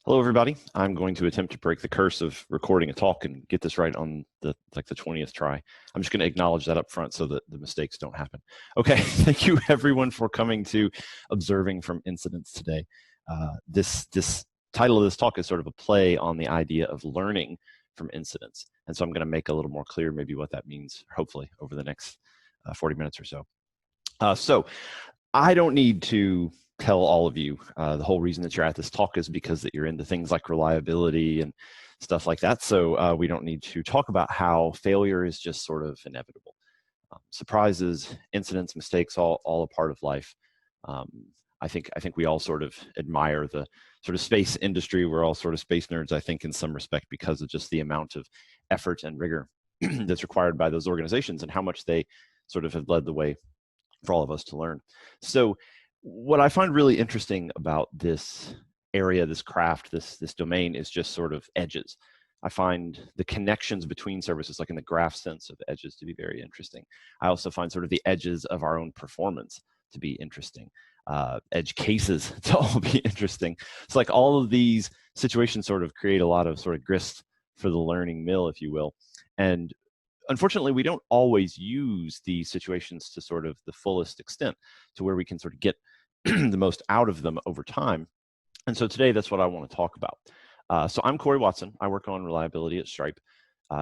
Hello, everybody. I'm going to attempt to break the curse of recording a talk and get this right on the 20th try. I'm just going to acknowledge that up front so that the mistakes don't happen. Okay, thank you everyone for coming to Observing from Incidents today. This title of this talk is sort of a play on the idea of learning from incidents. And so I'm going to make a little more clear maybe what that means, hopefully, over the next 40 minutes or so. So I don't need to tell all of you the whole reason that you're at this talk is because that you're into things like reliability and stuff like that. So we don't need to talk about how failure is just sort of inevitable. Surprises, incidents, mistakes, all a part of life. I think we all sort of admire the sort of space industry. We're all sort of space nerds, I think, in some respect, because of just the amount of effort and rigor that's required by those organizations and how much they sort of have led the way for all of us to learn. So what I find really interesting about this area, this craft, this domain is just sort of edges. I find the connections between services, like in the graph sense of edges, to be very interesting. I also find sort of the edges of our own performance to be interesting. Edge cases to all be interesting. It's like all of these situations sort of create a lot of sort of grist for the learning mill, if you will. And unfortunately, we don't always use these situations to sort of the fullest extent to where we can sort of get the most out of them over time. And so today, that's what I want to talk about. So I'm Cory Watson. I work on reliability at Stripe.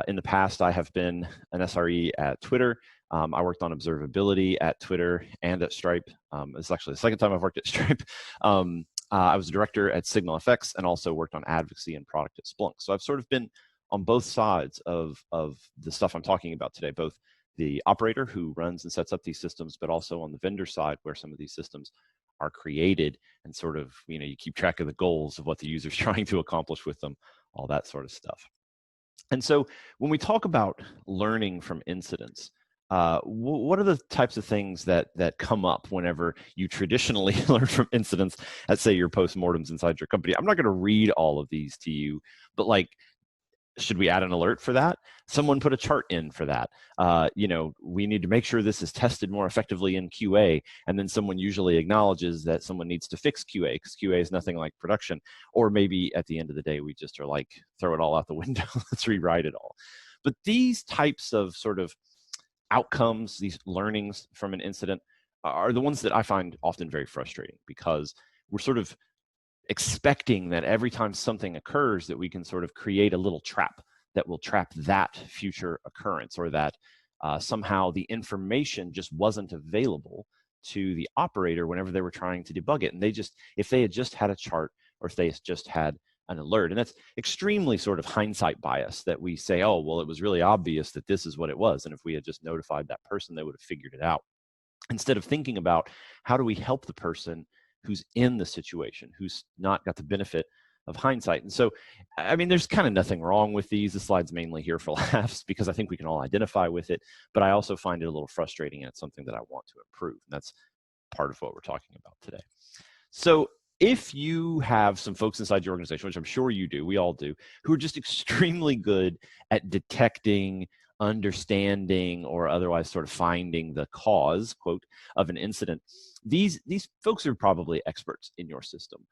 In the past, I have been an SRE at Twitter. I worked on observability at Twitter and at Stripe. It's actually the second time I've worked at Stripe. I was a director at SignalFX and also worked on advocacy and product at Splunk. So I've sort of been on both sides of the stuff I'm talking about today, both the operator who runs and sets up these systems, but also on the vendor side where some of these systems are created and sort of, you keep track of the goals of what the user's trying to accomplish with them, all that sort of stuff. And so when we talk about learning from incidents, what are the types of things that come up whenever you traditionally learn from incidents at, say, your postmortems inside your company? I'm not going to read all of these to you, but like, should we add an alert for that? Someone put a chart in for that. We need to make sure this is tested more effectively in QA. And then someone usually acknowledges that someone needs to fix QA because QA is nothing like production. Or maybe at the end of the day, we just are like, throw it all out the window. Let's rewrite it all. But these types of sort of outcomes, these learnings from an incident are the ones that I find often very frustrating because we're sort of expecting that every time something occurs that we can sort of create a little trap that will trap that future occurrence, or that somehow the information just wasn't available to the operator whenever they were trying to debug it. And if they had just had a chart, or if they just had an alert, and that's extremely sort of hindsight bias that we say, oh, well, it was really obvious that this is what it was. And if we had just notified that person, they would have figured it out. Instead of thinking about how do we help the person who's in the situation, who's not got the benefit of hindsight. And so, I mean, there's kind of nothing wrong with these. The slide's mainly here for laughs because I think we can all identify with it, but I also find it a little frustrating and it's something that I want to improve. And that's part of what we're talking about today. So if you have some folks inside your organization, which I'm sure you do, we all do, who are just extremely good at detecting, understanding, or otherwise sort of finding the cause, quote, of an incident, these folks are probably experts in your system.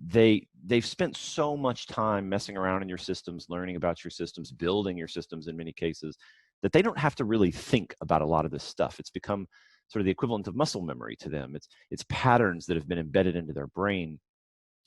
They've spent so much time messing around in your systems, learning about your systems, building your systems in many cases, that they don't have to really think about a lot of this stuff. It's become sort of the equivalent of muscle memory to them. It's patterns that have been embedded into their brain.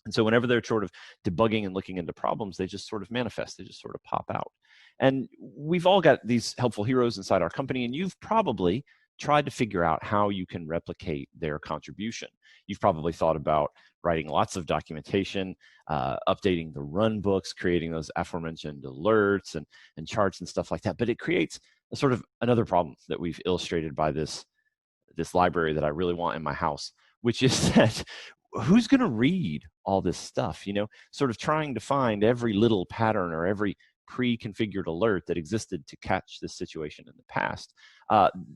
And so whenever they're sort of debugging and looking into problems, they just sort of manifest, they just sort of pop out. And we've all got these helpful heroes inside our company, and you've probably tried to figure out how you can replicate their contribution. You've probably thought about writing lots of documentation, updating the run books, creating those aforementioned alerts and charts and stuff like that. But it creates a sort of another problem that we've illustrated by this library that I really want in my house, which is that who's going to read all this stuff, sort of trying to find every little pattern or every pre-configured alert that existed to catch this situation in the past.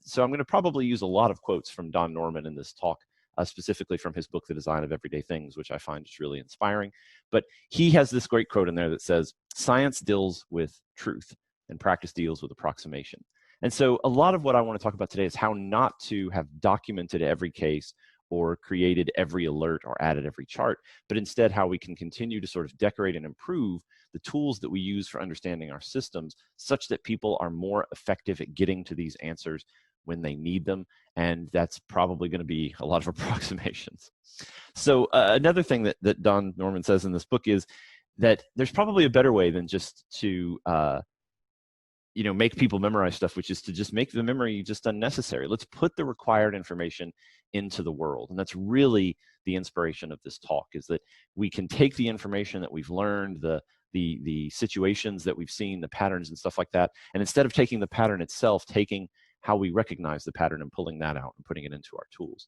So I'm going to probably use a lot of quotes from Don Norman in this talk, specifically from his book, The Design of Everyday Things, which I find just really inspiring. But he has this great quote in there that says, "Science deals with truth and practice deals with approximation." And so a lot of what I want to talk about today is how not to have documented every case or created every alert or added every chart, but instead how we can continue to sort of decorate and improve the tools that we use for understanding our systems such that people are more effective at getting to these answers when they need them. And that's probably going to be a lot of approximations. So another thing that Don Norman says in this book is that there's probably a better way than just to make people memorize stuff, which is to just make the memory just unnecessary. Let's put the required information into the world. And that's really the inspiration of this talk, is that we can take the information that we've learned, the situations that we've seen, the patterns and stuff like that, and instead of taking the pattern itself, taking how we recognize the pattern and pulling that out and putting it into our tools.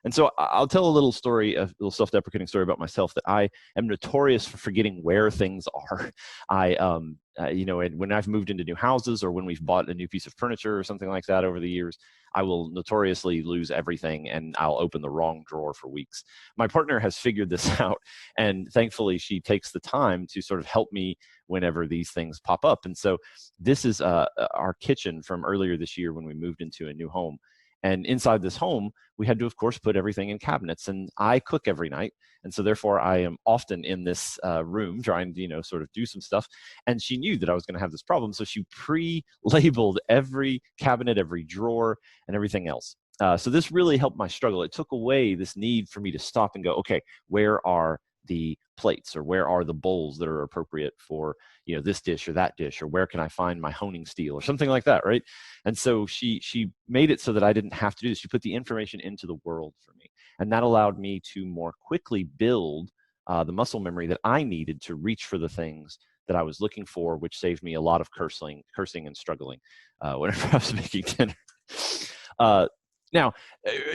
And so I'll tell a little story, a little self-deprecating story about myself, that I am notorious for forgetting where things are. When I've moved into new houses or when we've bought a new piece of furniture or something like that over the years, I will notoriously lose everything and I'll open the wrong drawer for weeks. My partner has figured this out, and thankfully she takes the time to sort of help me whenever these things pop up. And so this is our kitchen from earlier this year when we moved into a new home. And inside this home, we had to, of course, put everything in cabinets. And I cook every night. And so therefore, I am often in this room trying to, sort of do some stuff. And she knew that I was going to have this problem. So she pre-labeled every cabinet, every drawer, and everything else. So this really helped my struggle. It took away this need for me to stop and go, okay, where are the plates, or where are the bowls that are appropriate for this dish or that dish, or where can I find my honing steel or something like that, right? And so she made it so that I didn't have to do this. She put the information into the world for me, and that allowed me to more quickly build the muscle memory that I needed to reach for the things that I was looking for, which saved me a lot of cursing and struggling whenever I was making dinner. Now,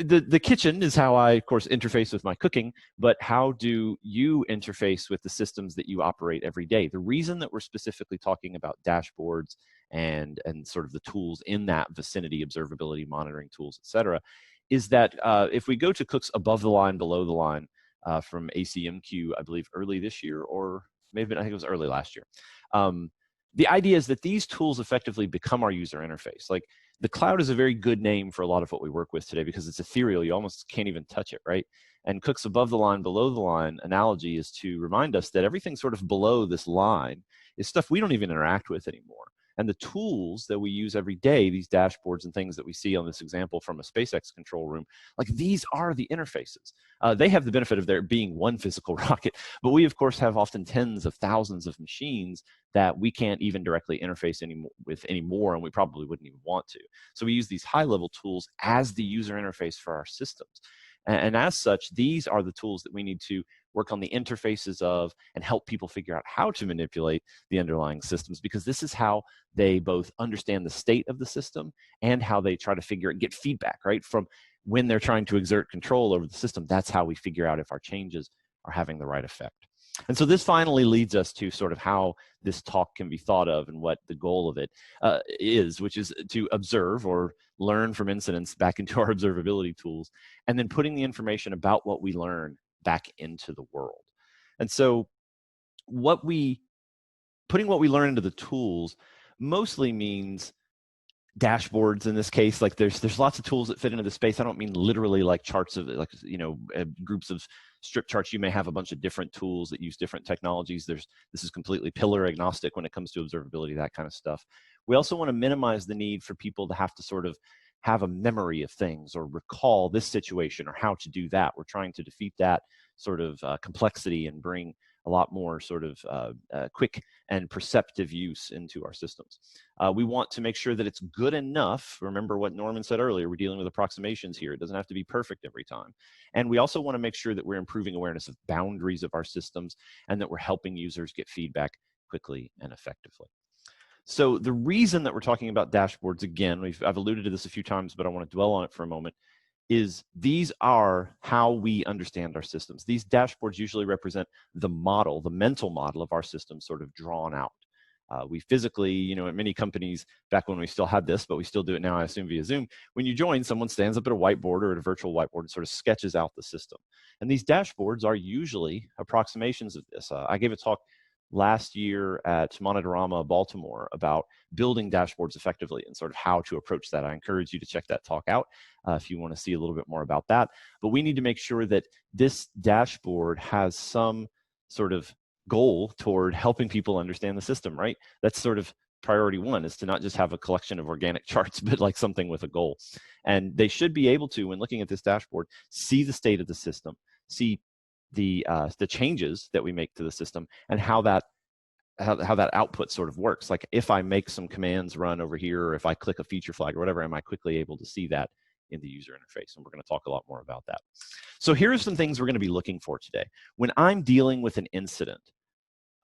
the kitchen is how I, of course, interface with my cooking, but how do you interface with the systems that you operate every day? The reason that we're specifically talking about dashboards and sort of the tools in that vicinity, observability, monitoring tools, et cetera, is that if we go to Cook's above the line, below the line from ACMQ, I believe early this year, or maybe I think it was early last year, the idea is that these tools effectively become our user interface. Like, the cloud is a very good name for a lot of what we work with today because it's ethereal. You almost can't even touch it, right? And Cook's above the line, below the line analogy is to remind us that everything sort of below this line is stuff we don't even interact with anymore. And the tools that we use every day, these dashboards and things that we see on this example from a SpaceX control room, like, these are the interfaces. They have the benefit of there being one physical rocket, but we, of course, have often tens of thousands of machines that we can't even directly interface with anymore, and we probably wouldn't even want to. So we use these high-level tools as the user interface for our systems. And as such, these are the tools that we need to work on the interfaces of and help people figure out how to manipulate the underlying systems, because this is how they both understand the state of the system and how they try to figure and get feedback, right? From when they're trying to exert control over the system, that's how we figure out if our changes are having the right effect. And so this finally leads us to sort of how this talk can be thought of and what the goal of it is, which is to observe or learn from incidents back into our observability tools, and then putting the information about what we learn back into the world. And so putting what we learn into the tools mostly means dashboards in this case. Like, there's lots of tools that fit into the space. I don't mean literally like charts of groups of strip charts. You may have a bunch of different tools that use different technologies. This is completely pillar agnostic when it comes to observability, that kind of stuff. We also want to minimize the need for people to have to sort of have a memory of things or recall this situation or how to do that. We're trying to defeat that sort of complexity and bring a lot more sort of quick and perceptive use into our systems. We want to make sure that it's good enough. Remember what Norman said earlier, we're dealing with approximations here. It doesn't have to be perfect every time. And we also want to make sure that we're improving awareness of boundaries of our systems and that we're helping users get feedback quickly and effectively. So the reason that we're talking about dashboards, again, I've alluded to this a few times, but I want to dwell on it for a moment, is these are how we understand our systems. These dashboards usually represent the model, the mental model of our system sort of drawn out. We physically, at many companies, back when we still had this, but we still do it now, I assume, via Zoom, when you join, someone stands up at a whiteboard or at a virtual whiteboard and sort of sketches out the system. And these dashboards are usually approximations of this. I gave a talk last year at Monitorama Baltimore about building dashboards effectively and sort of how to approach that. I encourage you to check that talk out if you want to see a little bit more about that. But we need to make sure that this dashboard has some sort of goal toward helping people understand the system, right? That's sort of priority one, is to not just have a collection of organic charts, but like something with a goal. And they should be able to, when looking at this dashboard, see the state of the system, see the changes that we make to the system, and how that output sort of works. Like if I make some commands run over here, or if I click a feature flag or whatever, am I quickly able to see that in the user interface? And we're going to talk a lot more about that. So here are some things we're going to be looking for today. When I'm dealing with an incident,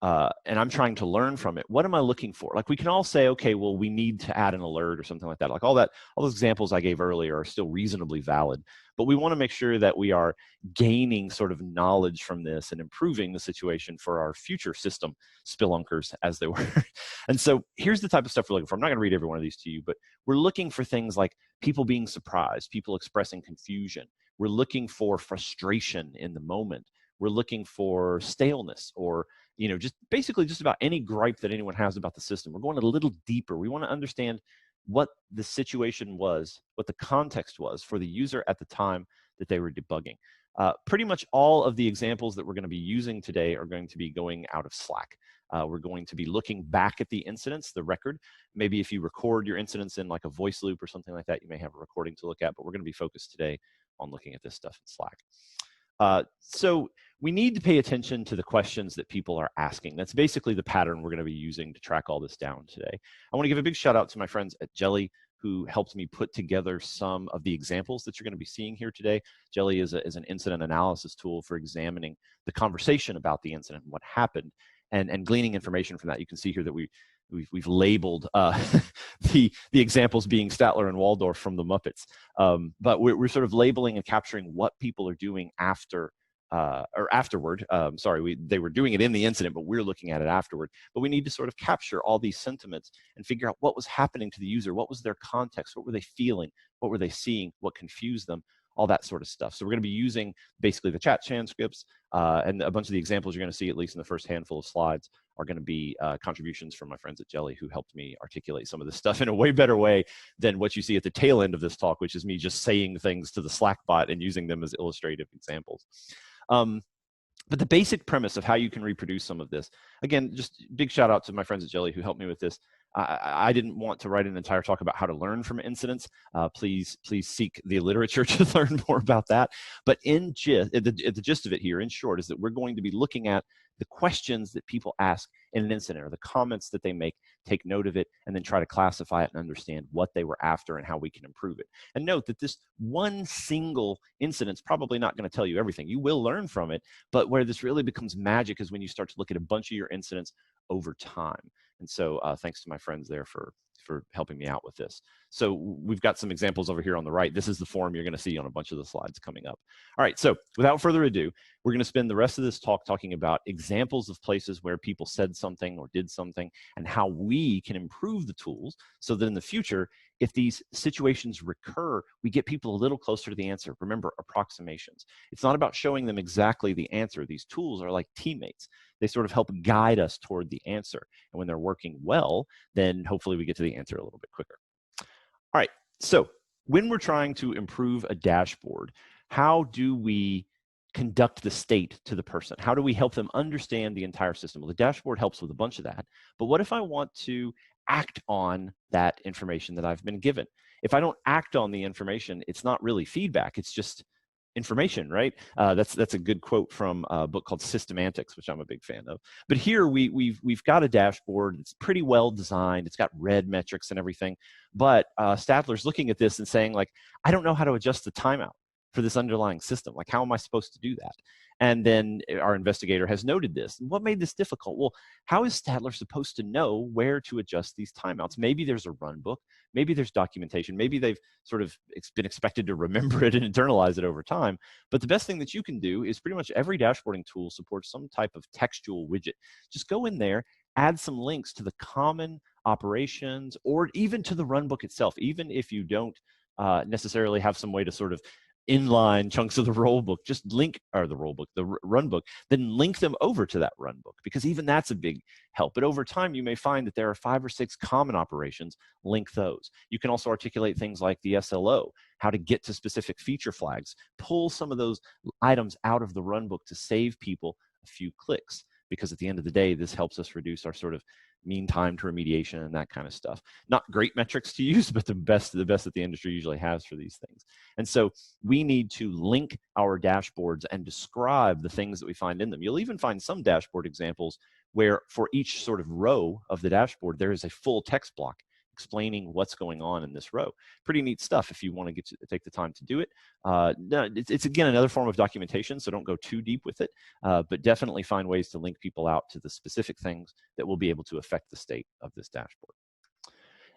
and I'm trying to learn from it, what am I looking for? Like we can all say, okay, well, we need to add an alert or something like that. Like all those examples I gave earlier are still reasonably valid, but we want to make sure that we are gaining sort of knowledge from this and improving the situation for our future system spelunkers, as they were. And so here's the type of stuff we're looking for. I'm not going to read every one of these to you, but we're looking for things like people being surprised, people expressing confusion. We're looking for frustration in the moment. We're looking for staleness, or just basically just about any gripe that anyone has about the system. We're going a little deeper. We want to understand what the situation was, what the context was for the user at the time that they were debugging. Pretty much all of the examples that we're going to be using today are going to be going out of Slack. We're going to be looking back at the incidents, the record. Maybe if you record your incidents in like a voice loop or something like that, you may have a recording to look at, but we're going to be focused today on looking at this stuff in Slack. So we need to pay attention to the questions that people are asking. That's basically the pattern we're going to be using to track all this down today. I want to give a big shout out to my friends at Jelly, who helped me put together some of the examples that you're going to be seeing here today. Jelly is an incident analysis tool for examining the conversation about the incident and what happened, and gleaning information from that. You can see here that we've labeled the examples being Statler and Waldorf from the Muppets, but we're sort of labeling and capturing what people are doing after or afterward. Sorry, they were doing it in the incident, but we're looking at it afterward. But we need to sort of capture all these sentiments and figure out what was happening to the user, what was their context, what were they feeling, what were they seeing, what confused them, all that sort of stuff. So we're going to be using basically the chat transcripts, and a bunch of the examples you're going to see, at least in the first handful of slides, are going to be contributions from my friends at Jelly, who helped me articulate some of this stuff in a way better way than what you see at the tail end of this talk, which is me just saying things to the Slack bot and using them as illustrative examples. But the basic premise of how you can reproduce some of this, again, just big shout out to my friends at Jelly who helped me with this. I didn't want to write an entire talk about how to learn from incidents. Please seek the literature to learn more about that. But the gist of it here, in short, is that we're going to be looking at the questions that people ask in an incident, or the comments that they make, take note of it, and then try to classify it and understand what they were after and how we can improve it. And note that this one single incident is probably not going to tell you everything. You will learn from it, but where this really becomes magic is when you start to look at a bunch of your incidents over time. And so thanks to my friends there for helping me out with this. So we've got some examples over here on the right. This is the form you're going to see on a bunch of the slides coming up. All right, so without further ado, we're going to spend the rest of this talk talking about examples of places where people said something or did something, and how we can improve the tools so that in the future, if these situations recur, we get people a little closer to the answer. Remember, approximations. It's not about showing them exactly the answer. These tools are like teammates. They sort of help guide us toward the answer. And when they're working well, then hopefully we get to the answer a little bit quicker. All right, so when we're trying to improve a dashboard, how do we conduct the state to the person? How do we help them understand the entire system? Well, the dashboard helps with a bunch of that. But what if I want to act on that information that I've been given? If I don't act on the information, it's not really feedback. It's just information, right? That's a good quote from a book called Systemantics, which I'm a big fan of. But here we've got a dashboard. It's pretty well designed. It's got red metrics and everything. But Statler's looking at this and saying, like, I don't know how to adjust the timeout for this underlying system. Like, how am I supposed to do that? And then our investigator has noted this. What made this difficult? Well, how is Statler supposed to know where to adjust these timeouts? Maybe there's a run book. Maybe there's documentation. Maybe they've sort of been expected to remember it and internalize it over time. But the best thing that you can do is pretty much every dashboarding tool supports some type of textual widget. Just go in there, add some links to the common operations, or even to the run book itself. Even if you don't necessarily have some way to sort of inline chunks of the role book, just link, or the role book, the run book, then link them over to that run book, because even that's a big help. But over time, you may find that there are 5 or 6 common operations, link those. You can also articulate things like the SLO, how to get to specific feature flags, pull some of those items out of the run book to save people a few clicks, because at the end of the day, this helps us reduce our sort of mean time to remediation and that kind of stuff. Not great metrics to use, but the best that the industry usually has for these things. And so we need to link our dashboards and describe the things that we find in them. You'll even find some dashboard examples where for each sort of row of the dashboard, there is a full text block explaining what's going on in this row. Pretty neat stuff if you want to take the time to do it. It's again another form of documentation, so don't go too deep with it, but definitely find ways to link people out to the specific things that will be able to affect the state of this dashboard.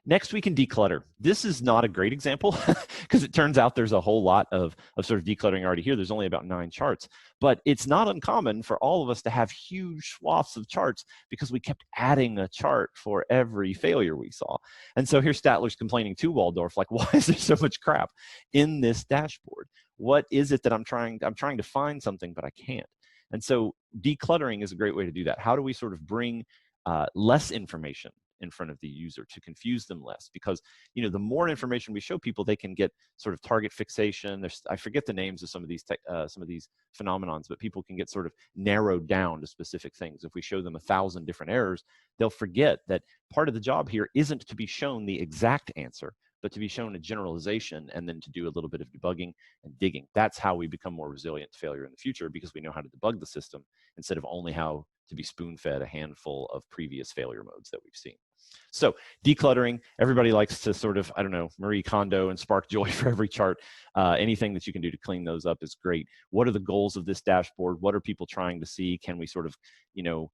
Next, we can declutter. This is not a great example because it turns out there's a whole lot of sort of decluttering already here. There's only about 9 charts, but it's not uncommon for all of us to have huge swaths of charts because we kept adding a chart for every failure we saw. And so here's Statler's complaining to Waldorf, like, why is there so much crap in this dashboard? What is it that I'm trying to find something, but I can't? And so decluttering is a great way to do that. How do we sort of bring less information in front of the user to confuse them less? Because, you know, the more information we show people, they can get sort of target fixation. I forget the names of some of these phenomenons, but people can get sort of narrowed down to specific things. If we show them 1,000 different errors, they'll forget that part of the job here isn't to be shown the exact answer, but to be shown a generalization and then to do a little bit of debugging and digging. That's how we become more resilient to failure in the future, because we know how to debug the system instead of only how to be spoon-fed a handful of previous failure modes that we've seen. So decluttering, everybody likes to sort of, I don't know, Marie Kondo and spark joy for every chart. Anything that you can do to clean those up is great. What are the goals of this dashboard? What are people trying to see? Can we sort of, you know,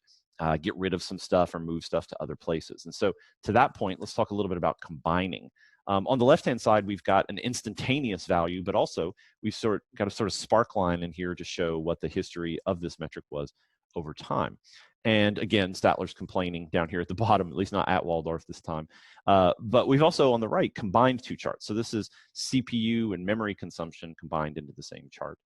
get rid of some stuff or move stuff to other places? And so to that point, let's talk a little bit about combining. On the left-hand side, we've got an instantaneous value, but also we've got a sort of spark line in here to show what the history of this metric was over time. And again, Statler's complaining down here at the bottom, at least not at Waldorf this time. But we've also on the right combined 2 charts. So this is CPU and memory consumption combined into the same chart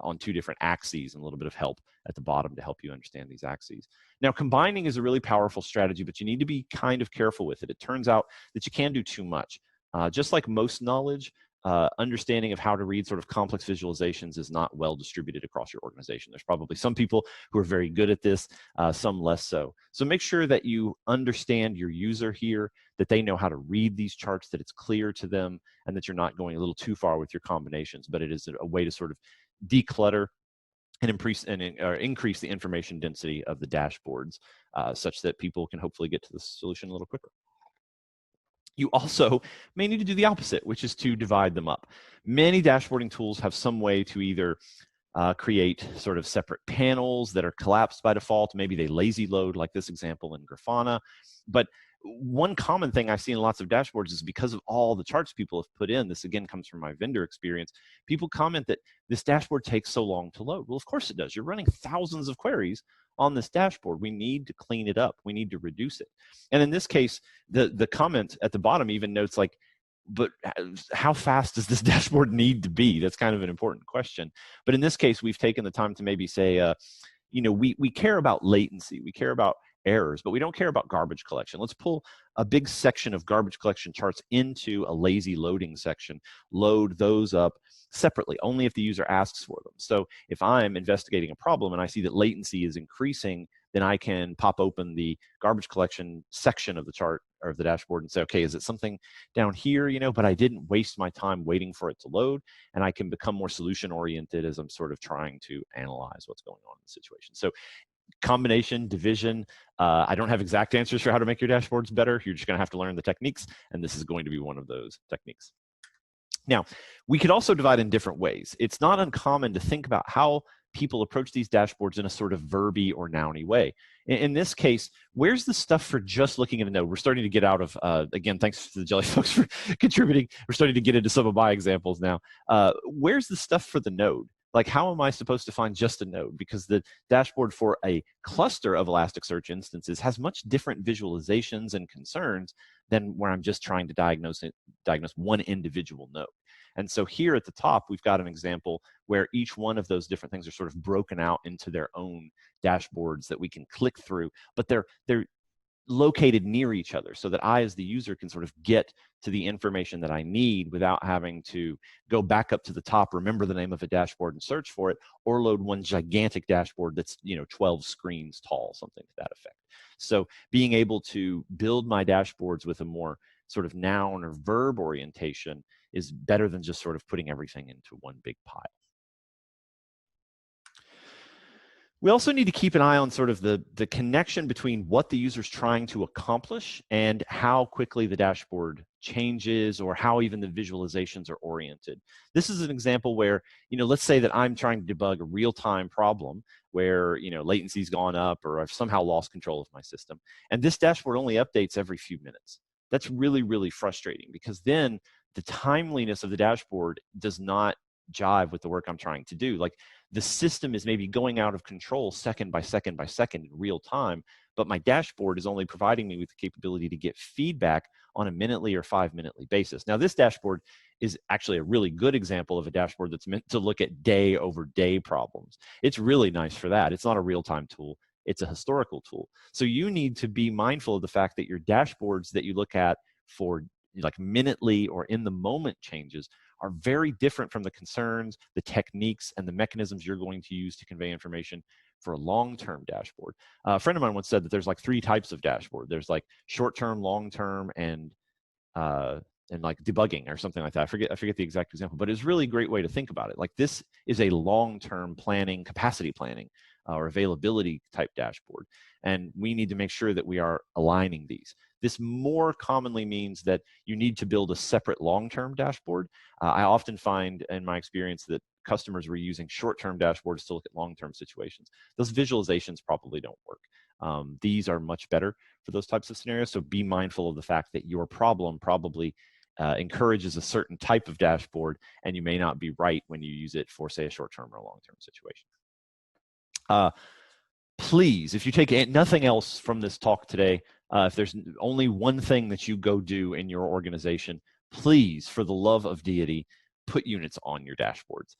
on 2 different axes, and a little bit of help at the bottom to help you understand these axes. Now, combining is a really powerful strategy, but you need to be kind of careful with it. It turns out that you can do too much. Just like most knowledge, understanding of how to read sort of complex visualizations is not well distributed across your organization. There's probably some people who are very good at this, some less so. So make sure that you understand your user here, that they know how to read these charts, that it's clear to them, and that you're not going a little too far with your combinations, but it is a way to sort of declutter and increase the information density of the dashboards such that people can hopefully get to the solution a little quicker. You also may need to do the opposite, which is to divide them up. Many dashboarding tools have some way to either create sort of separate panels that are collapsed by default. Maybe they lazy load, like this example in Grafana. But one common thing I've seen in lots of dashboards is because of all the charts people have put in, this again comes from my vendor experience, people comment that this dashboard takes so long to load. Well, of course it does. You're running thousands of queries on this dashboard. We need to clean it up. We need to reduce it. And in this case, the comment at the bottom even notes like, but how fast does this dashboard need to be? That's kind of an important question. But in this case, we've taken the time to maybe say, you know, we care about latency. We care about errors, but we don't care about garbage collection. Let's pull a big section of garbage collection charts into a lazy loading section, load those up separately, only if the user asks for them. So if I'm investigating a problem and I see that latency is increasing, then I can pop open the garbage collection section of the chart or of the dashboard and say, okay, is it something down here, you know, but I didn't waste my time waiting for it to load, and I can become more solution oriented as I'm sort of trying to analyze what's going on in the situation. So combination, division, I don't have exact answers for how to make your dashboards better. You're just going to have to learn the techniques, and this is going to be one of those techniques. Now, we could also divide in different ways. It's not uncommon to think about how people approach these dashboards in a sort of verby or nouny way. In this case, where's the stuff for just looking at a node? We're starting to get out of, again, thanks to the Jelly folks for contributing. We're starting to get into some of my examples now. Where's the stuff for the node? like how am I supposed to find just a node? Because the dashboard for a cluster of Elasticsearch instances has much different visualizations and concerns than where I'm just trying to diagnose one individual node. And so here at the top, we've got an example where each one of those different things are sort of broken out into their own dashboards that we can click through, but they're located near each other so that I, as the user, can sort of get to the information that I need without having to go back up to the top, remember the name of a dashboard and search for it, or load one gigantic dashboard that's 12 screens tall, something to that effect. So being able to build my dashboards with a more sort of noun or verb orientation is better than just sort of putting everything into one big pile. We also need to keep an eye on sort of the connection between what the user's trying to accomplish and how quickly the dashboard changes or how even the visualizations are oriented. This is an example where, let's say that I'm trying to debug a real-time problem where, latency's gone up or I've somehow lost control of my system. And this dashboard only updates every few minutes. That's really, really frustrating because then the timeliness of the dashboard does not jive with the work I'm trying to do. Like the system is maybe going out of control second by second by second in real time, but my dashboard is only providing me with the capability to get feedback on a minutely or 5-minutely basis. Now, this dashboard is actually a really good example of a dashboard that's meant to look at day over day problems. It's really nice for that. It's not a real-time tool. It's a historical tool. So you need to be mindful of the fact that your dashboards that you look at for like minutely or in the moment changes are very different from the concerns, the techniques, and the mechanisms you're going to use to convey information for a long-term dashboard. A friend of mine once said that there's like 3 types of dashboard. There's like short-term, long-term, and like debugging or something like that. I forget the exact example, but it's really a great way to think about it. Like this is a long-term planning, capacity planning, or availability type dashboard. And we need to make sure that we are aligning these. This more commonly means that you need to build a separate long-term dashboard. I often find in my experience that customers were using short-term dashboards to look at long-term situations. Those visualizations probably don't work. These are much better for those types of scenarios. So be mindful of the fact that your problem probably encourages a certain type of dashboard, and you may not be right when you use it for, say, a short-term or a long-term situation. Please, if you take nothing else from this talk today, if there's only one thing that you go do in your organization, please, for the love of deity, put units on your dashboards.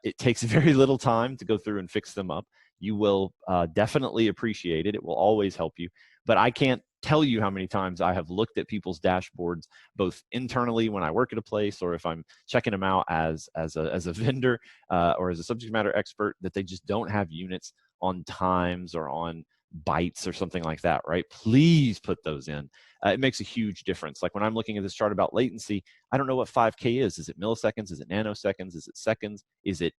It takes very little time to go through and fix them up. You will definitely appreciate it. It will always help you. But I can't tell you how many times I have looked at people's dashboards, both internally when I work at a place or if I'm checking them out as a vendor or as a subject matter expert, that they just don't have units on times or on bytes or something like that, right? Please put those in. It makes a huge difference. Like when I'm looking at this chart about latency, I don't know what 5K is. Is it milliseconds? Is it nanoseconds? Is it seconds? Is it,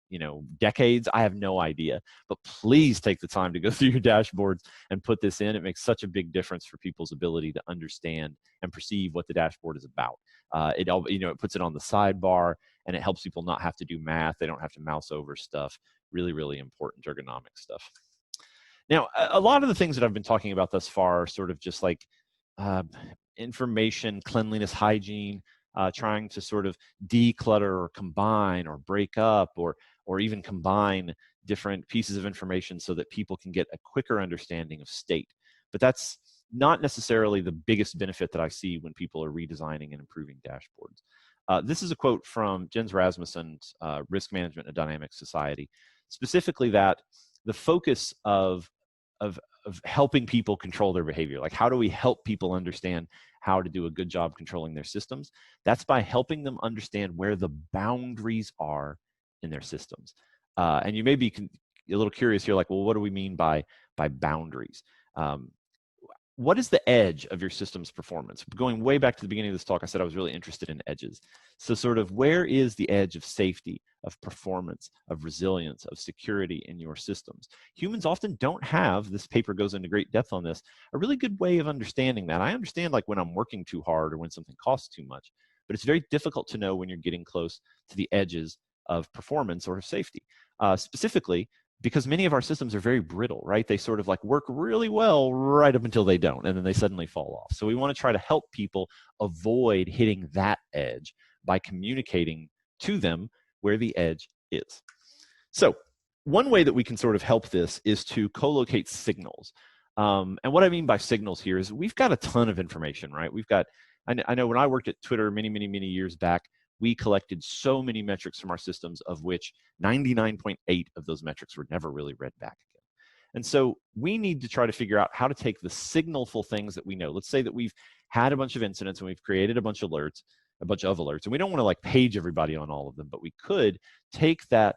decades? I have no idea. But please take the time to go through your dashboards and put this in. It makes such a big difference for people's ability to understand and perceive what the dashboard is about. It puts it on the sidebar and it helps people not have to do math. They don't have to mouse over stuff. Really, really important ergonomic stuff. Now, a lot of the things that I've been talking about thus far are sort of just like information, cleanliness, hygiene, trying to sort of declutter or combine or break up or even combine different pieces of information so that people can get a quicker understanding of state. But that's not necessarily the biggest benefit that I see when people are redesigning and improving dashboards. This is a quote from Jens Rasmussen's Risk Management and Dynamics Society, specifically that the focus of helping people control their behavior, like how do we help people understand how to do a good job controlling their systems? That's by helping them understand where the boundaries are in their systems. And you may be a little curious here, like, well, what do we mean by boundaries? What is the edge of your system's performance? Going way back to the beginning of this talk, I said I was really interested in edges. So sort of where is the edge of safety, of performance, of resilience, of security in your systems? Humans often don't have, this paper goes into great depth on this, a really good way of understanding that. I understand like when I'm working too hard or when something costs too much, but it's very difficult to know when you're getting close to the edges of performance or of safety. Specifically, because many of our systems are very brittle, right? They sort of like work really well right up until they don't, and then they suddenly fall off. So we want to try to help people avoid hitting that edge by communicating to them where the edge is. So one way that we can sort of help this is to co-locate signals. And what I mean by signals here is we've got a ton of information, right? We've got, I know when I worked at Twitter many years back, we collected so many metrics from our systems, of which 99.8 of those metrics were never really read back again. And so we need to try to figure out how to take the signalful things that we know. Let's say that we've had a bunch of incidents and we've created a bunch of alerts, and we don't want to like page everybody on all of them, but we could take that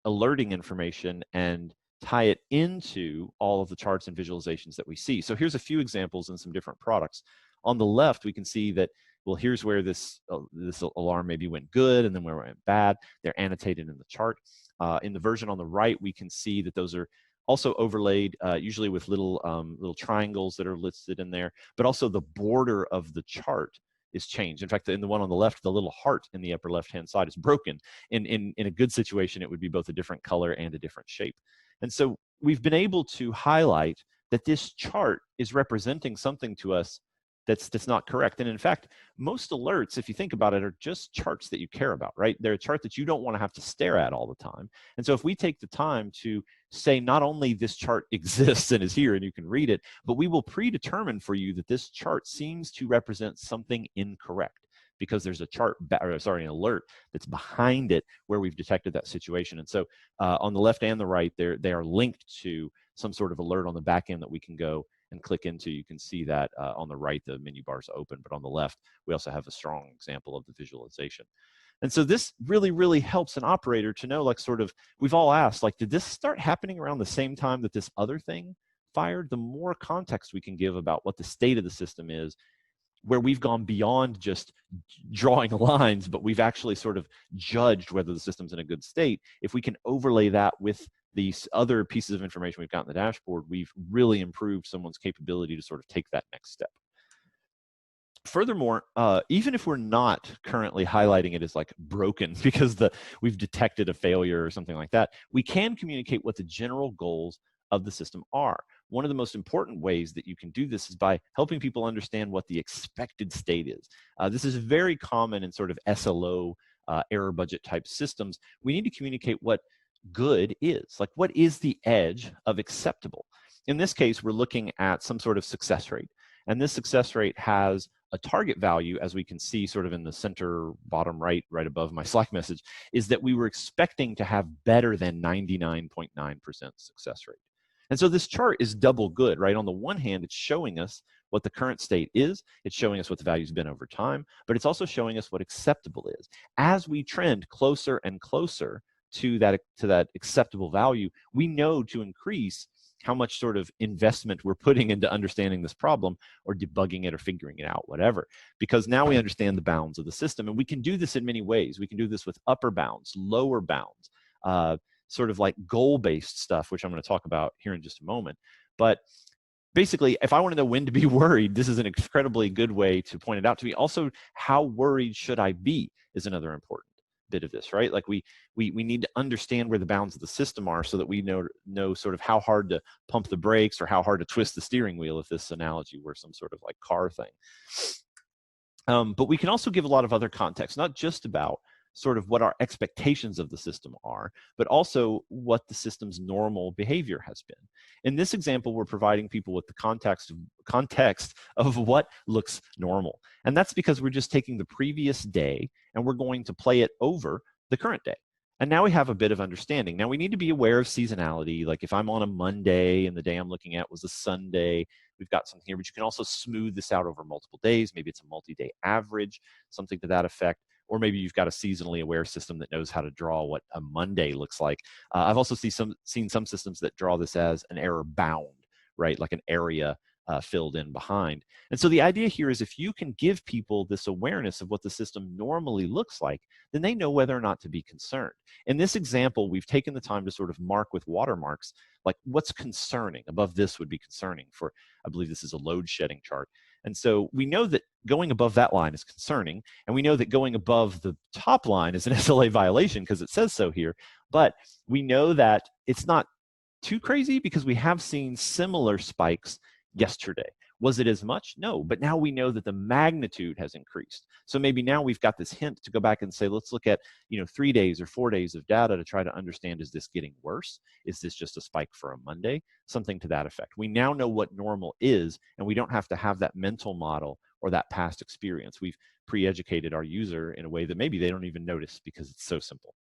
alerting information and tie it into all of the charts and visualizations that we see. So here's a few examples in some different products. On the left, we can see that, well, here's where this alarm maybe went good and then where it went bad. They're annotated in the chart. In the version on the right, we can see that those are also overlaid, usually with little triangles that are listed in there, but also the border of the chart is changed. In fact, in the one on the left, the little heart in the upper left-hand side is broken. In a good situation, it would be both a different color and a different shape. And so we've been able to highlight that this chart is representing something to us that's not correct. And in fact, most alerts, if you think about it, are just charts that you care about, right? They're a chart that you don't want to have to stare at all the time. And so if we take the time to say, not only this chart exists and is here and you can read it, but we will predetermine for you that this chart seems to represent something incorrect, because there's a an alert that's behind it where we've detected that situation. And so on the left and the right, they are linked to some sort of alert on the back end that we can go and click into. You can see that on the right, the menu bar is open, but on the left, we also have a strong example of the visualization. And so this really helps an operator to know, like, sort of, we've all asked, like, did this start happening around the same time that this other thing fired? The more context we can give about what the state of the system is, where we've gone beyond just drawing lines, but we've actually sort of judged whether the system's in a good state. If we can overlay that with these other pieces of information we've got in the dashboard, we've really improved someone's capability to sort of take that next step. Furthermore, even if we're not currently highlighting it as like broken because we've detected a failure or something like that, we can communicate what the general goals of the system are. One of the most important ways that you can do this is by helping people understand what the expected state is. This is very common in sort of SLO error budget type systems. We need to communicate what good is. Like, what is the edge of acceptable? In this case, we're looking at some sort of success rate. And this success rate has a target value, as we can see sort of in the center bottom right above my Slack message, is that we were expecting to have better than 99.9% success rate. And so this chart is double good, right? On the one hand, it's showing us what the current state is. It's showing us what the value's been over time, but it's also showing us what acceptable is. As we trend closer and closer to that acceptable value, we know to increase how much sort of investment we're putting into understanding this problem or debugging it or figuring it out, whatever. Because now we understand the bounds of the system, and we can do this in many ways. We can do this with upper bounds, lower bounds, sort of like goal-based stuff, which I'm going to talk about here in just a moment. But basically, if I want to know when to be worried, this is an incredibly good way to point it out to me. Also, how worried should I be is another important bit of this, right? Like we need to understand where the bounds of the system are so that we know sort of how hard to pump the brakes or how hard to twist the steering wheel, if this analogy were some sort of like car thing. But we can also give a lot of other context, not just about sort of what our expectations of the system are, but also what the system's normal behavior has been. In this example, we're providing people with the context of what looks normal. And that's because we're just taking the previous day and we're going to play it over the current day. And now we have a bit of understanding. Now we need to be aware of seasonality. Like if I'm on a Monday and the day I'm looking at was a Sunday, we've got something here, but you can also smooth this out over multiple days. Maybe it's a multi-day average, something to that effect. Or maybe you've got a seasonally aware system that knows how to draw what a Monday looks like. I've also seen some systems that draw this as an error bound, right? Like an area filled in behind. And so the idea here is if you can give people this awareness of what the system normally looks like, then they know whether or not to be concerned. In this example, we've taken the time to sort of mark with watermarks, like what's concerning. Above this would be concerning for, I believe this is a load shedding chart. And so we know that going above that line is concerning, and we know that going above the top line is an SLA violation because it says so here, but we know that it's not too crazy because we have seen similar spikes yesterday. Was it as much? No, but now we know that the magnitude has increased. So maybe now we've got this hint to go back and say, let's look at 3 days or 4 days of data to try to understand, is this getting worse? Is this just a spike for a Monday? Something to that effect. We now know what normal is, and we don't have to have that mental model or that past experience. We've pre-educated our user in a way that maybe they don't even notice because it's so simple.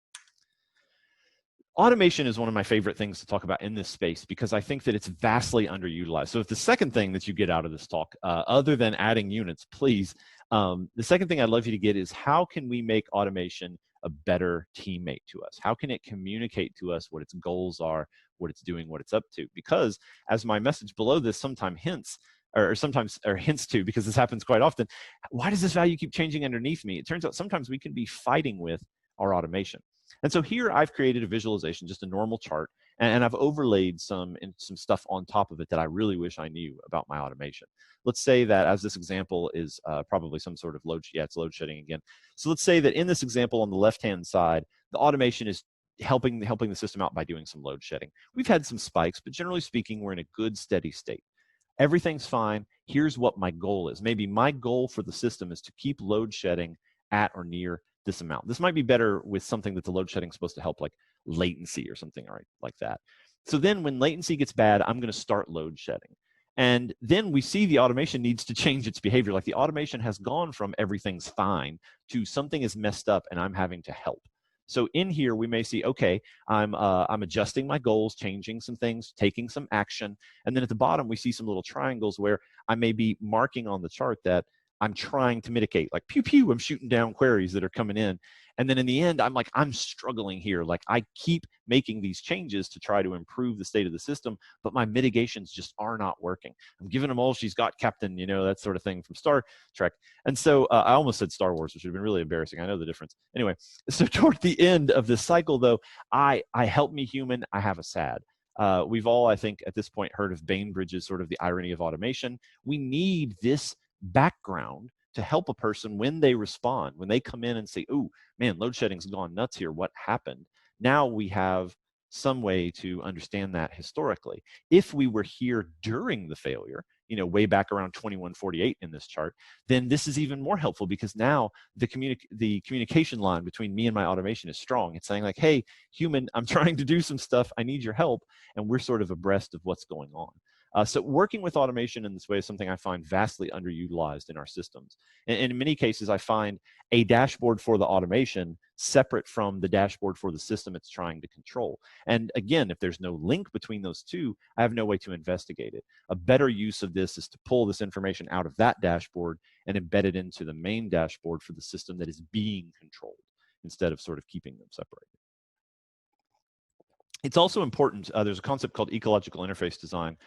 Automation is one of my favorite things to talk about in this space because I think that it's vastly underutilized. So if the second thing that you get out of this talk, other than adding units, please, the second thing I'd love you to get is, how can we make automation a better teammate to us? How can it communicate to us what its goals are, what it's doing, what it's up to? Because as my message below this sometimes hints, or hints to, because this happens quite often, why does this value keep changing underneath me? It turns out sometimes we can be fighting with our automation. And so here I've created a visualization, just a normal chart, and I've overlaid some stuff on top of it that I really wish I knew about my automation. Let's say that, as this example is probably some sort of it's load shedding again. So let's say that in this example on the left-hand side, the automation is helping the system out by doing some load shedding. We've had some spikes, but generally speaking, we're in a good, steady state. Everything's fine. Here's what my goal is. Maybe my goal for the system is to keep load shedding at or near this amount. This might be better with something that the load shedding is supposed to help, like latency or something like that. So then when latency gets bad, I'm going to start load shedding. And then we see the automation needs to change its behavior. Like the automation has gone from everything's fine to something is messed up and I'm having to help. So in here, we may see, okay, I'm adjusting my goals, changing some things, taking some action. And then at the bottom, we see some little triangles where I may be marking on the chart that I'm trying to mitigate, like pew, pew, I'm shooting down queries that are coming in. And then in the end, I'm like, I'm struggling here. Like I keep making these changes to try to improve the state of the system, but my mitigations just are not working. I'm giving them all she's got, Captain, that sort of thing from Star Trek. And so I almost said Star Wars, which would have been really embarrassing. I know the difference. Anyway, so toward the end of this cycle, though, I help me human, I have a sad. We've all, I think, at this point heard of Bainbridge's sort of the irony of automation. We need this background to help a person when they respond, when they come in and say, oh man, load shedding's gone nuts here, what happened? Now we have some way to understand that historically. If we were here during the failure, way back around 2148 in this chart, then this is even more helpful because now the communication line between me and my automation is strong. It's saying like, hey, human, I'm trying to do some stuff, I need your help, and we're sort of abreast of what's going on. So working with automation in this way is something I find vastly underutilized in our systems. And in many cases, I find a dashboard for the automation separate from the dashboard for the system it's trying to control. And again, if there's no link between those two, I have no way to investigate it. A better use of this is to pull this information out of that dashboard and embed it into the main dashboard for the system that is being controlled, instead of sort of keeping them separated. It's also important, there's a concept called ecological interface design,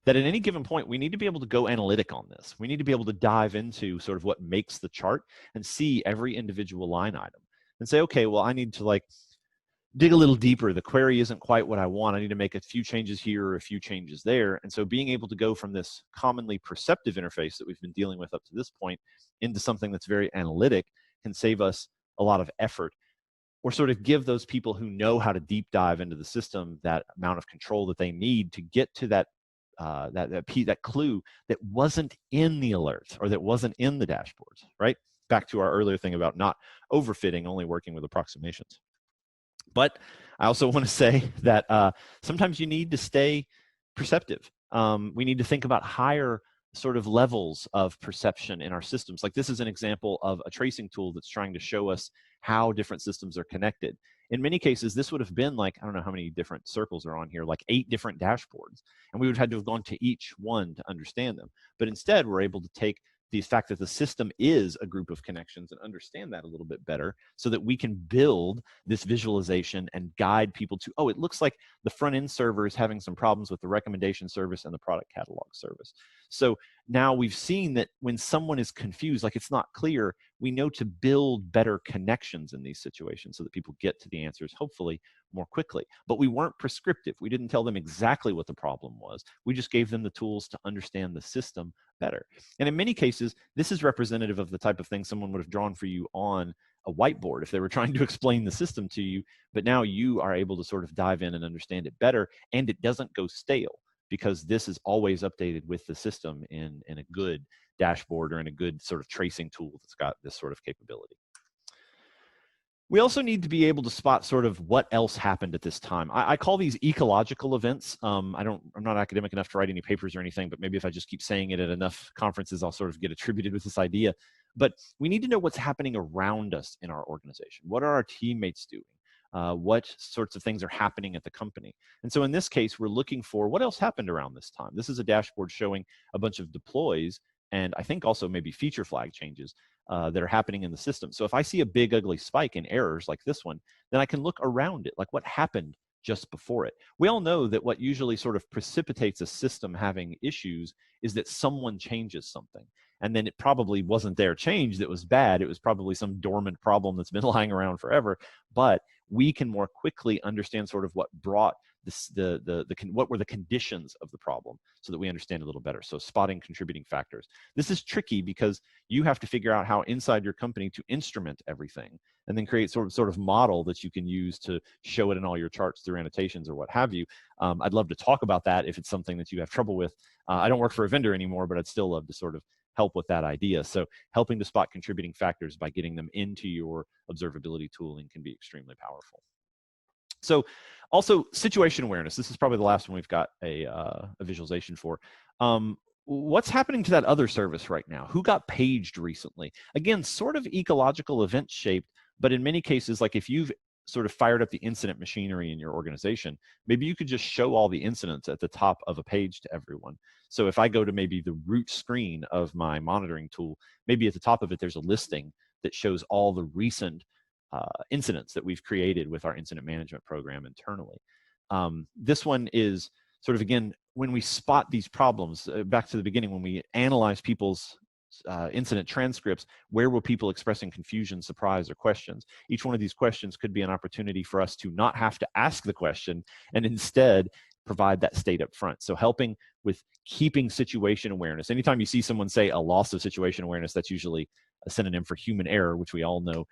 that at any given point, we need to be able to go analytic on this. We need to be able to dive into sort of what makes the chart and see every individual line item and say, okay, well, I need to like dig a little deeper. The query isn't quite what I want. I need to make a few changes here or a few changes there. And so being able to go from this commonly perceptive interface that we've been dealing with up to this point into something that's very analytic can save us a lot of effort, or sort of give those people who know how to deep dive into the system that amount of control that they need to get to that clue that wasn't in the alerts or that wasn't in the dashboards, right? Back to our earlier thing about not overfitting, only working with approximations. But I also want to say that sometimes you need to stay perceptive. We need to think about higher sort of levels of perception in our systems. Like this is an example of a tracing tool that's trying to show us how different systems are connected. In many cases, this would have been like, I don't know how many different circles are on here, like 8 different dashboards. And we would have had to have gone to each one to understand them. But instead, we're able to take the fact that the system is a group of connections and understand that a little bit better so that we can build this visualization and guide people to, oh, it looks like the front end server is having some problems with the recommendation service and the product catalog service. So now we've seen that when someone is confused, like it's not clear, we know to build better connections in these situations so that people get to the answers, hopefully, more quickly. But we weren't prescriptive. We didn't tell them exactly what the problem was. We just gave them the tools to understand the system better. And in many cases, this is representative of the type of thing someone would have drawn for you on a whiteboard if they were trying to explain the system to you, but now you are able to sort of dive in and understand it better, and it doesn't go stale. because this is always updated with the system in a good dashboard or in a good sort of tracing tool that's got this sort of capability. We also need to be able to spot sort of what else happened at this time. I call these ecological events. I'm not academic enough to write any papers or anything, but maybe if I just keep saying it at enough conferences, I'll sort of get attributed with this idea. But we need to know what's happening around us in our organization. What are our teammates doing? What sorts of things are happening at the company? And so in this case, we're looking for what else happened around this time. This is a dashboard showing a bunch of deploys and I think also maybe feature flag changes that are happening in the system. So if I see a big ugly spike in errors like this one, then I can look around it, like what happened just before it. We all know that what usually sort of precipitates a system having issues is that someone changes something. And then it probably wasn't their change that was bad. It was probably some dormant problem that's been lying around forever. But we can more quickly understand sort of what brought this, what were the conditions of the problem so that we understand a little better. So spotting contributing factors. This is tricky because you have to figure out how inside your company to instrument everything and then create sort of model that you can use to show it in all your charts through annotations or what have you. I'd love to talk about that if it's something that you have trouble with. I don't work for a vendor anymore, but I'd still love to sort of help with that idea. So helping to spot contributing factors by getting them into your observability tooling can be extremely powerful. So also situation awareness. This is probably the last one we've got a visualization for. What's happening to that other service right now? Who got paged recently? Again, sort of ecological event shaped, but in many cases, like if you've sort of fired up the incident machinery in your organization, maybe you could just show all the incidents at the top of a page to everyone. So if I go to maybe the root screen of my monitoring tool, maybe at the top of it, there's a listing that shows all the recent incidents that we've created with our incident management program internally. This one is sort of, again, when we spot these problems, back to the beginning, when we analyze people's incident transcripts, where were people expressing confusion, surprise, or questions? Each one of these questions could be an opportunity for us to not have to ask the question and instead provide that state up front. So helping with keeping situation awareness. Anytime you see someone say a loss of situation awareness, that's usually a synonym for human error, which we all know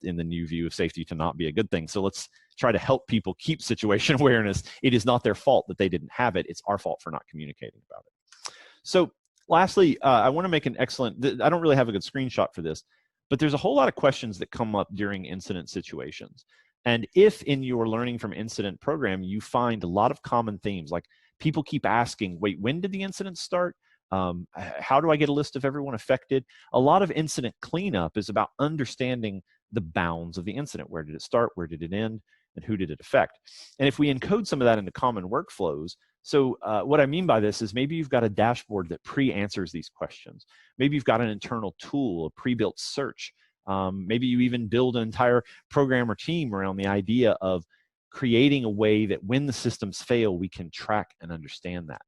in the new view of safety to not be a good thing. So let's try to help people keep situation awareness. It is not their fault that they didn't have it. It's our fault for not communicating about it. So lastly, I want to make an excellent, I don't really have a good screenshot for this, but there's a whole lot of questions that come up during incident situations. And if in your learning from incident program, you find a lot of common themes, like people keep asking, wait, when did the incident start? How do I get a list of everyone affected? A lot of incident cleanup is about understanding the bounds of the incident. Where did it start? Where did it end? And who did it affect? And if we encode some of that into common workflows, so what I mean by this is maybe you've got a dashboard that pre-answers these questions. Maybe you've got an internal tool, a pre-built search. Maybe you even build an entire program or team around the idea of creating a way that when the systems fail, we can track and understand that.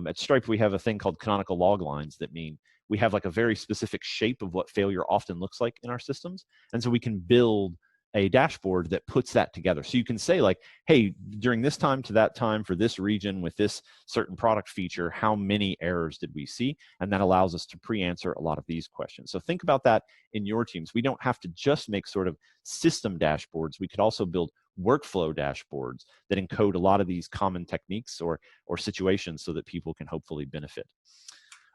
At Stripe, we have a thing called canonical log lines that mean we have like a very specific shape of what failure often looks like in our systems. And so we can build a dashboard that puts that together. So you can say like, hey, during this time to that time for this region with this certain product feature, how many errors did we see? And that allows us to pre-answer a lot of these questions. So think about that in your teams. We don't have to just make sort of system dashboards. We could also build workflow dashboards that encode a lot of these common techniques or situations so that people can hopefully benefit.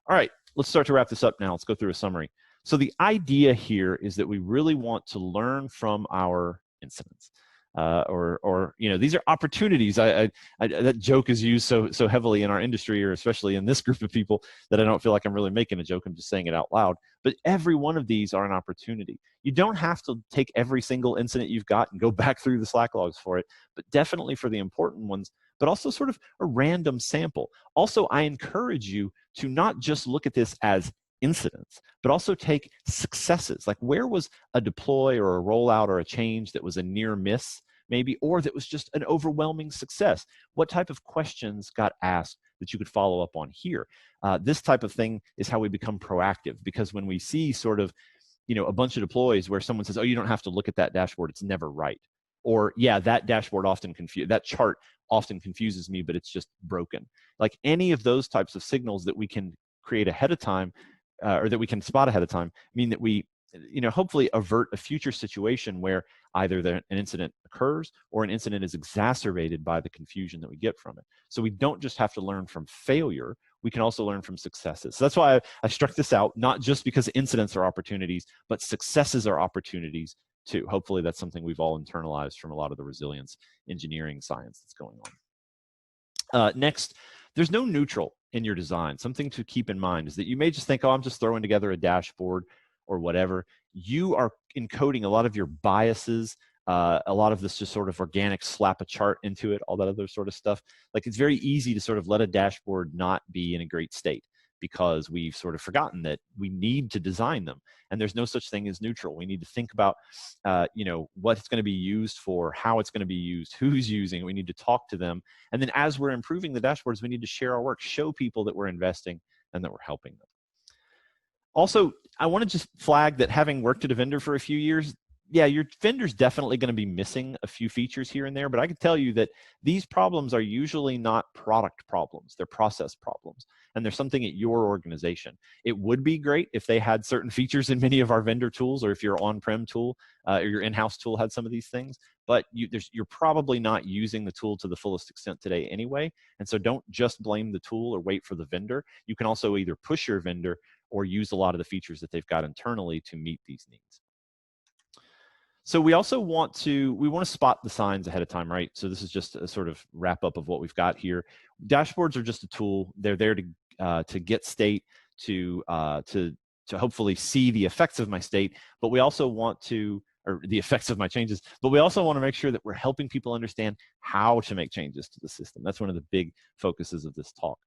All right, let's start to wrap this up now. Let's go through a summary. So the idea here is that we really want to learn from our incidents. Or you know, these are opportunities. That joke is used so heavily in our industry, or especially in this group of people, that I don't feel like I'm really making a joke. I'm just saying it out loud. But every one of these are an opportunity. You don't have to take every single incident you've got and go back through the Slack logs for it, but definitely for the important ones, but also sort of a random sample. Also, I encourage you to not just look at this as incidents, but also take successes. Like, where was a deploy or a rollout or a change that was a near miss, maybe, or that was just an overwhelming success? What type of questions got asked that you could follow up on here? This type of thing is how we become proactive, because when we see sort of, you know, a bunch of deploys where someone says, oh, you don't have to look at that dashboard, it's never right. Or, yeah, that dashboard often that chart often confuses me, but it's just broken. Like, any of those types of signals that we can create ahead of time, or that we can spot ahead of time, mean that we hopefully avert a future situation where either an incident occurs or an incident is exacerbated by the confusion that we get from it. So we don't just have to learn from failure, we can also learn from successes. So that's why I struck this out, not just because incidents are opportunities, but successes are opportunities too. Hopefully that's something we've all internalized from a lot of the resilience engineering science that's going on. Next, there's no neutral in your design. Something to keep in mind is that you may just think, oh, I'm just throwing together a dashboard or whatever. You are encoding a lot of your biases, a lot of this just sort of organic slap a chart into it, all that other sort of stuff. Like, it's very easy to sort of let a dashboard not be in a great state because we've sort of forgotten that we need to design them. And there's no such thing as neutral. We need to think about, what it's going to be used for, how it's going to be used, who's using it. We need to talk to them. And then as we're improving the dashboards, we need to share our work, show people that we're investing and that we're helping them. Also, I want to just flag that having worked at a vendor for a few years, yeah, your vendor's definitely going to be missing a few features here and there, but I can tell you that these problems are usually not product problems, they're process problems, and there's something at your organization. It would be great if they had certain features in many of our vendor tools, or if your on-prem tool or your in-house tool had some of these things, but you're probably not using the tool to the fullest extent today anyway, and so don't just blame the tool or wait for the vendor. You can also either push your vendor or use a lot of the features that they've got internally to meet these needs. So we also want to spot the signs ahead of time, right? So this is just a sort of wrap up of what we've got here. Dashboards are just a tool. They're there to get state, to hopefully see the effects of my state, but we also want to, or the effects of my changes, but we also want to make sure that we're helping people understand how to make changes to the system. That's one of the big focuses of this talk.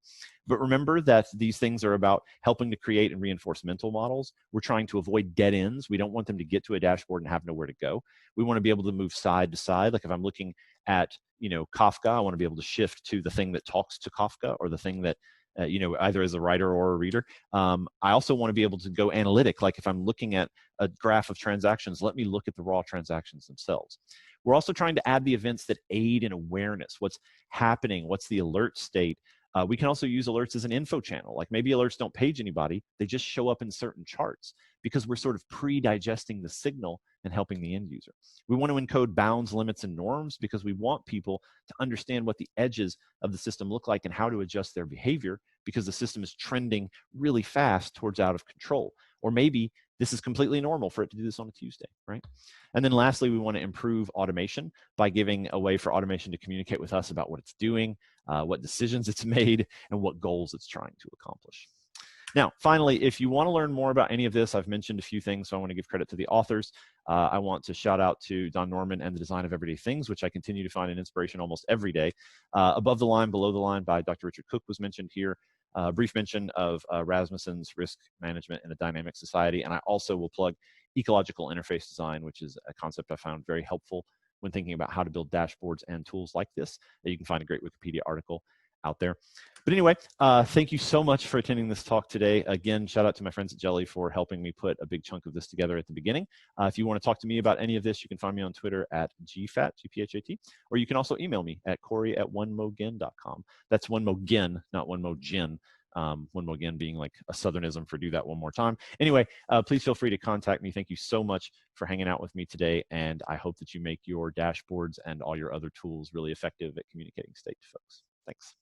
But remember that these things are about helping to create and reinforce mental models. We're trying to avoid dead ends. We don't want them to get to a dashboard and have nowhere to go. We want to be able to move side to side. Like if I'm looking at, Kafka, I want to be able to shift to the thing that talks to Kafka, or the thing that either as a writer or a reader. I also want to be able to go analytic. Like if I'm looking at a graph of transactions, let me look at the raw transactions themselves. We're also trying to add the events that aid in awareness. What's happening? What's the alert state? We can also use alerts as an info channel. Like maybe alerts don't page anybody, they just show up in certain charts because we're sort of pre-digesting the signal and helping the end user. We want to encode bounds, limits, and norms because we want people to understand what the edges of the system look like and how to adjust their behavior because the system is trending really fast towards out of control. Or maybe this is completely normal for it to do this on a Tuesday, right? And then lastly, we want to improve automation by giving a way for automation to communicate with us about what it's doing, what decisions it's made, and what goals it's trying to accomplish. Now, finally, if you want to learn more about any of this, I've mentioned a few things, so I want to give credit to the authors. I want to shout out to Don Norman and the Design of Everyday Things, which I continue to find an inspiration almost every day. Above the Line, Below the Line by Dr. Richard Cook was mentioned here. A brief mention of Rasmussen's Risk Management in a Dynamic Society, and I also will plug Ecological Interface Design, which is a concept I found very helpful when thinking about how to build dashboards and tools like this. You can find a great Wikipedia article out there. But anyway, thank you so much for attending this talk today. Again, shout out to my friends at Jelly for helping me put a big chunk of this together at the beginning. If you want to talk to me about any of this, you can find me on Twitter at GFAT, G-P-H-A-T, or you can also email me at Cory@onemogin.com. That's onemogin, not onemogin. Onemogin being like a Southernism for do that one more time. Anyway, please feel free to contact me. Thank you so much for hanging out with me today, and I hope that you make your dashboards and all your other tools really effective at communicating state to folks. Thanks.